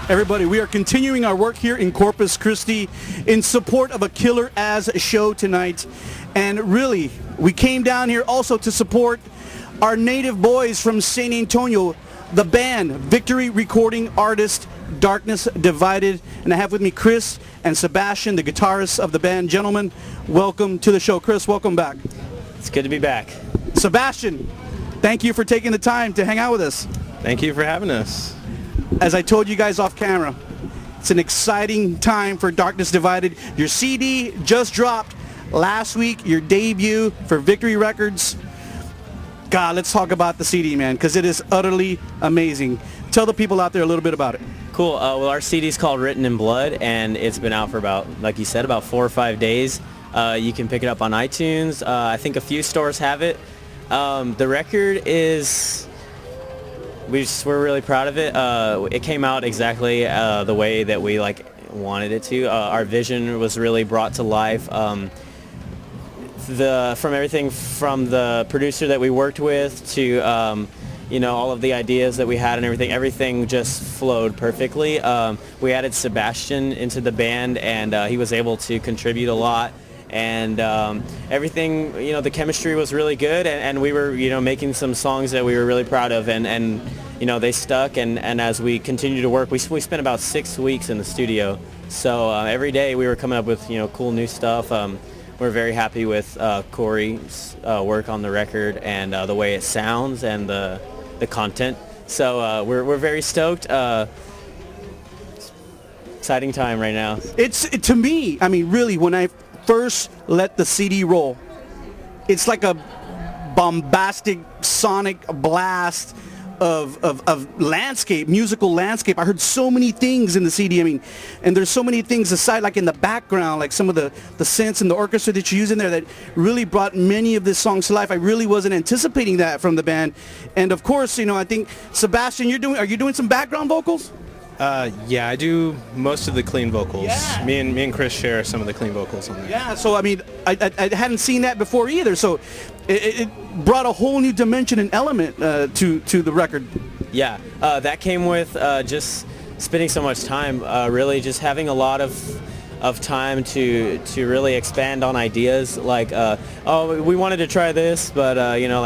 Everybody, we are continuing our work here in Corpus Christie in support of a Killer As show tonight. And really, we came down here also to support our native boys from San Antonio, the band, Victory Recording Artist, Darkness Divided. And I have with me Chris and Sebastian, the guitarists of the band. Gentlemen, welcome to the show. Chris, welcome back. It's good to be back. Sebastian, thank you for taking the time to hang out with us. Thank you for having us. As I told you guys off camera, it's an exciting time for Darkness Divided. Your CD just dropped last week, your debut for Victory Records. God, let's talk about the CD, man, because it is utterly amazing. Tell the people out there a little bit about it. Cool. Well, our CD is called Written in Blood, and it's been out for about, like you said, about 4 or 5 days. You can pick it up on iTunes. I think a few stores have it. The record is... We're really proud of it. It came out exactly the way that we wanted it to. Our vision was really brought to life. From everything from the producer that we worked with to all of the ideas that we had and everything just flowed perfectly. We added Sebastian into the band, and he was able to contribute a lot. And everything, the chemistry was really good, and we were, making some songs that we were really proud of, and they stuck, and as we continued to work, we spent about 6 weeks in the studio, so every day we were coming up with, cool new stuff. We're very happy with Corey's work on the record and the way it sounds and the content, so we're very stoked. Exciting time right now. To me, I mean, really, when I first let the CD roll, it's like a bombastic sonic blast of landscape, musical landscape. I heard so many things in the CD. I mean, and there's so many things aside, like in the background, like some of the synths and the orchestra that you use in there that really brought many of these songs to life. I really wasn't anticipating that from the band. And of course, I think Sebastian, are you doing some background vocals? Yeah, I do most of the clean vocals. Yeah. Me and Chris share some of the clean vocals on there. Yeah, so I mean, I hadn't seen that before either, so it brought a whole new dimension and element to the record. Yeah, that came with just spending so much time, really just having a lot of time to really expand on ideas, like we wanted to try this, but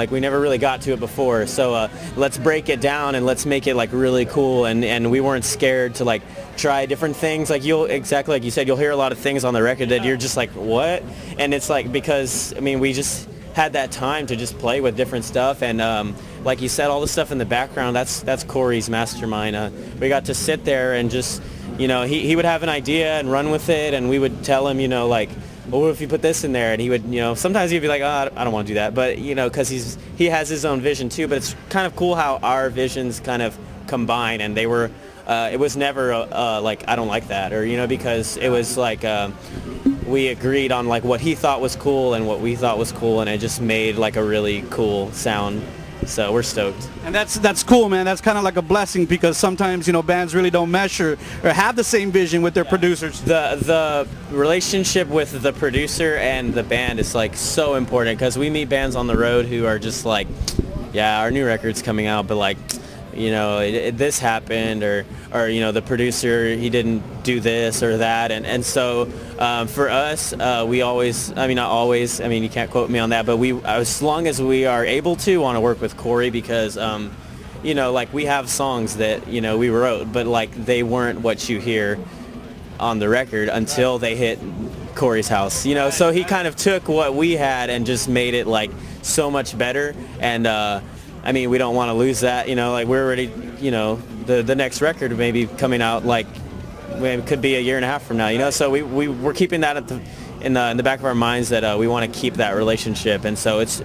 we never really got to it before, so let's break it down and let's make it really cool, and we weren't scared to try different things. Exactly like you said, you'll hear a lot of things on the record that you're just like, what? And it's because we just had that time to just play with different stuff, and like you said, all the stuff in the background, that's Corey's mastermind. We got to sit there and just he would have an idea and run with it, and we would tell him, well, what if you put this in there? And he would, sometimes he'd be like, oh, I don't want to do that. But, because he has his own vision too. But it's kind of cool how our visions kind of combine, and they were, it was never I don't like that, or, because it was we agreed on what he thought was cool and what we thought was cool, and it just made a really cool sound. So we're stoked. And that's cool, man. That's kind of like a blessing, because sometimes, bands really don't mesh or have the same vision with their producers. The relationship with the producer and the band is so important, because we meet bands on the road who are just yeah, our new record's coming out, but this happened, or the producer, he didn't do this or that, and so for us, we always, not always, you can't quote me on that, but we, as long as we are able to, want to work with Corey, because we have songs that we wrote, but they weren't what you hear on the record until they hit Corey's house, so he kind of took what we had and just made it so much better, and we don't want to lose that, we're already, the next record may be coming out, it could be a year and a half from now, so we're keeping that in the back of our minds, that we want to keep that relationship, and so it's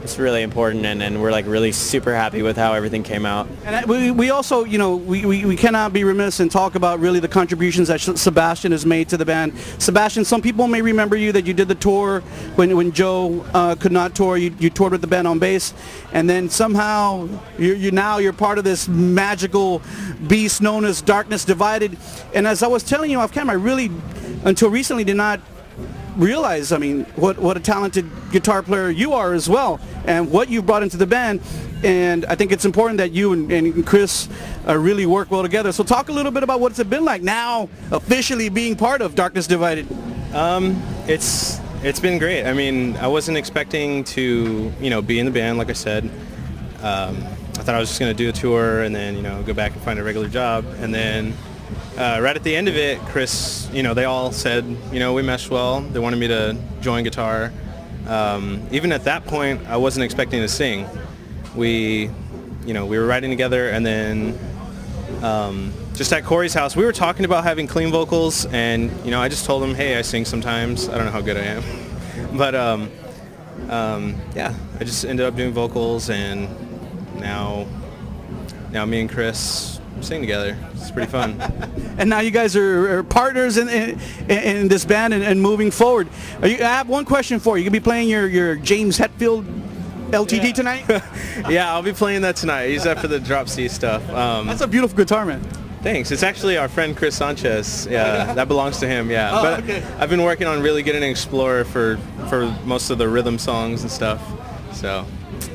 it's really important, and we're like really super happy with how everything came out. And we also, we cannot be remiss and talk about really the contributions that Sebastian has made to the band. Sebastian, some people may remember you that you did the tour when Joe could not tour. You toured with the band on bass, and then somehow you're part of this magical beast known as Darkness Divided. And as I was telling you off camera, I really, until recently, did not realize, what a talented guitar player you are as well, and what you brought into the band. And I think it's important that you and Chris really work well together. So talk a little bit about what's it been like now officially being part of Darkness Divided. It's been great. I wasn't expecting to, be in the band, like I said. I thought I was just going to do a tour and then, go back and find a regular job. And then right at the end of it, Chris, they all said, we meshed well. They wanted me to join guitar. Even at that point, I wasn't expecting to sing. We were writing together, and then just at Corey's house, we were talking about having clean vocals, and I just told him, hey, I sing sometimes. I don't know how good I am, but yeah, I just ended up doing vocals, and now me and Chris sing together. It's pretty fun. And now you guys are partners in this band and moving forward. I have one question for you. You're going to be playing your James Hetfield LTD tonight? Yeah, I'll be playing that tonight. I use that for the drop C stuff. That's a beautiful guitar, man. Thanks. It's actually our friend Chris Sanchez. Yeah, that belongs to him. Yeah, but okay. I've been working on really getting an Explorer for most of the rhythm songs and stuff. So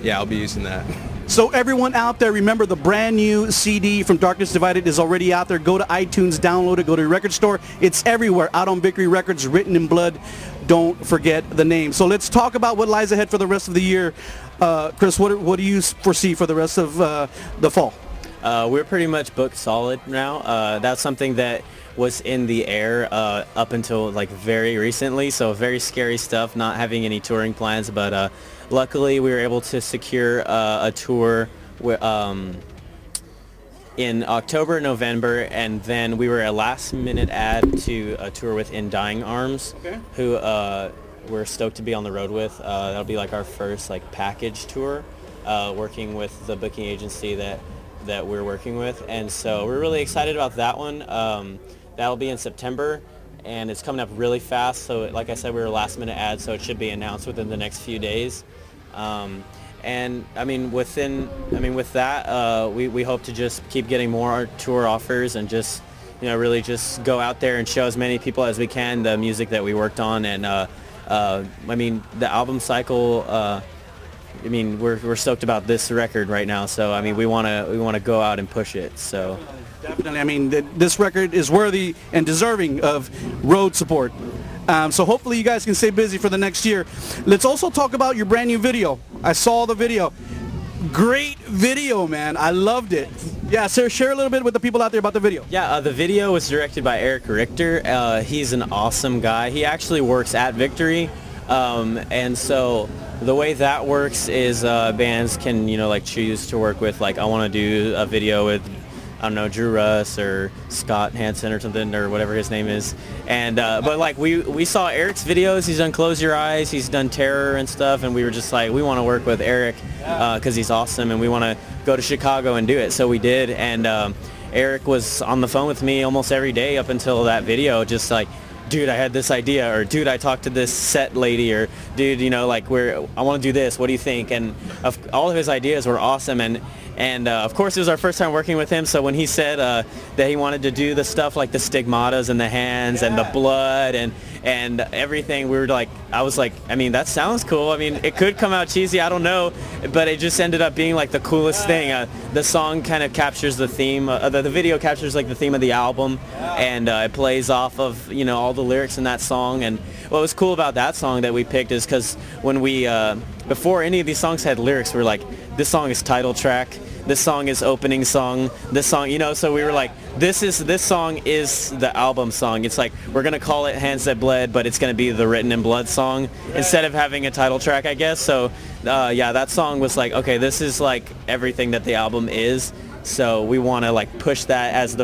yeah, I'll be using that. So everyone out there, remember the brand new CD from Darkness Divided is already out there. Go to iTunes, download it, go to your record store. It's everywhere. Out on Victory Records, written in blood. Don't forget the name. So let's talk about what lies ahead for the rest of the year. Chris, what do you foresee for the rest of the fall? We're pretty much booked solid now. That's something that was in the air up until like very recently. So very scary stuff, not having any touring plans, but luckily we were able to secure a tour in October, November, and then we were a last-minute add to a tour with In Dying Arms, who we're stoked to be on the road with. That'll be like our first like package tour, working with the booking agency that we're working with, and so we're really excited about that one. That'll be in September, and it's coming up really fast. So like I said, we were a last-minute add, so it should be announced within the next few days. And with that, we hope to just keep getting more tour offers and just really just go out there and show as many people as we can the music that we worked on. And the album cycle. We're stoked about this record right now. So we want to go out and push it. So definitely, this record is worthy and deserving of road support. So hopefully you guys can stay busy for the next year. Let's also talk about your brand new video. I saw the video. Great video, man. I loved it. Yeah, sir, share a little bit with the people out there about the video. Yeah, the video was directed by Eric Richter. He's an awesome guy. He actually works at Victory. And so the way that works is bands can, choose to work with, I want to do a video with, I don't know, Drew Russ or Scott Hansen or something, or whatever his name is. And but we saw Eric's videos. He's done Close Your Eyes. He's done Terror and stuff. And we were just like, we want to work with Eric because he's awesome, and we want to go to Chicago and do it. So we did. And Eric was on the phone with me almost every day up until that video, just like, dude, I had this idea, or dude, I talked to this set lady, or dude, I want to do this. What do you think? And all of his ideas were awesome. And of course, it was our first time working with him. So when he said that he wanted to do the stuff like the stigmatas and the hands and the blood and everything, we were like, I was like, that sounds cool. It could come out cheesy, I don't know, but it just ended up being like the coolest thing. The song kind of captures the theme. The video captures like the theme of the album, and it plays off of all the lyrics in that song. And what was cool about that song that we picked is because when we before any of these songs had lyrics, we were like, this song is title track. This song is opening song. This song, so we were like, this song is the album song. It's like, we're going to call it Hands That Bled, but it's going to be the Written in Blood song instead of having a title track, I guess. So, that song was like, okay, this is like everything that the album is. So we want to like push that as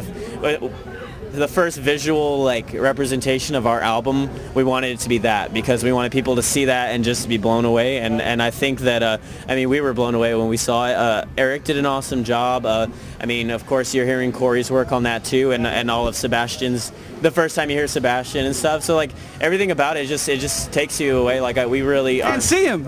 the first visual like representation of our album, we wanted it to be that, because we wanted people to see that and just be blown away. And I think that I mean, we were blown away when we saw it. Eric did an awesome job. I mean, of course, you're hearing Corey's work on that too, and all of Sebastian's. The first time you hear Sebastian and stuff, so like everything about it just takes you away. Like we really are. And see him.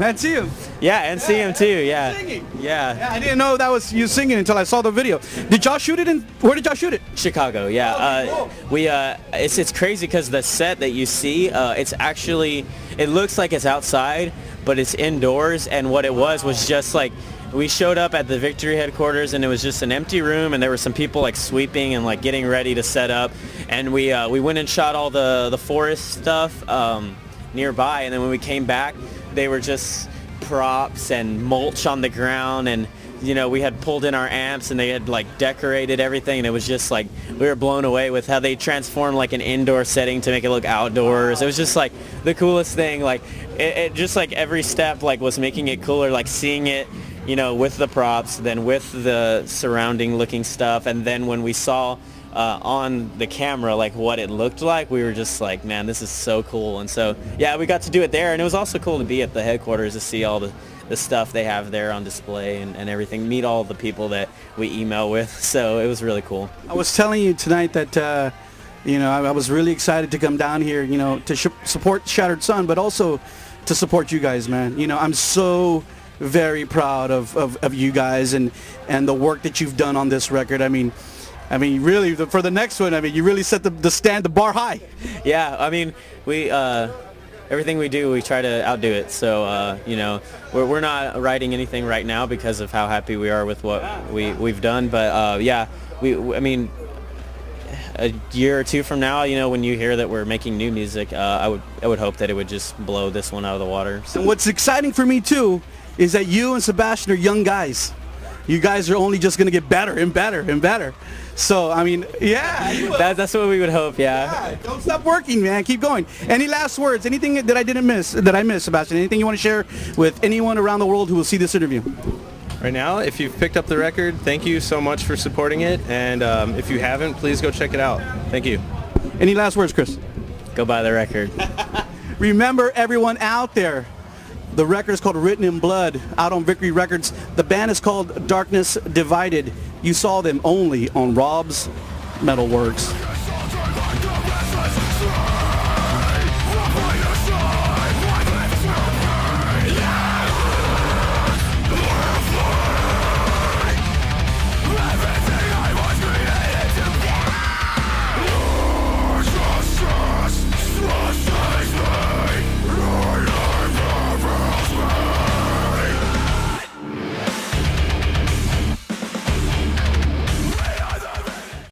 Yeah, and see him too. Yeah. Singing. Yeah. Yeah, I didn't know that was you singing until I saw the video. Did y'all shoot it where did y'all shoot it? Chicago, yeah. We it's crazy because the set that you see, it's actually, it looks like it's outside, but it's indoors. And what it was just like, we showed up at the Victory headquarters and it was just an empty room, and there were some people like sweeping and like getting ready to set up. And we went and shot all the forest stuff nearby, and then when we came back, they were just props and mulch on the ground, and you know, we had pulled in our amps and they had like decorated everything, and it was just like we were blown away with how they transformed like an indoor setting to make it look outdoors. It was just like the coolest thing. Like it just like every step like was making it cooler, like seeing it, you know, with the props, then with the surrounding looking stuff, and then when we saw on the camera like what it looked like, we were just like, man, this is so cool. And so yeah, we got to do it there, and it was also cool to be at the headquarters to see all the stuff they have there on display and everything, meet all the people that we email with. So it was really cool. I was telling you tonight that you know, I was really excited to come down here, you know, to support Shattered Sun, but also to support you guys, man. You know, I'm so very proud of you guys and the work that you've done on this record. I mean, really, for the next one, I mean, you really set the bar high. Yeah, I mean, we everything we do, we try to outdo it. So you know, we're not writing anything right now because of how happy we are with what we've done. But yeah, I mean, a year or two from now, you know, when you hear that we're making new music, I would hope that it would just blow this one out of the water. So. And what's exciting for me too is that you and Sebastian are young guys. You guys are only just going to get better and better and better. So, I mean, yeah. That's what we would hope, yeah. Don't stop working, man. Keep going. Any last words? Anything that I missed, Sebastian? Anything you want to share with anyone around the world who will see this interview? Right now, if you've picked up the record, thank you so much for supporting it. And if you haven't, please go check it out. Thank you. Any last words, Chris? Go buy the record. Remember, everyone out there, the record is called Written in Blood, out on Victory Records. The band is called Darkness Divided. You saw them only on Rob's MetalWorks.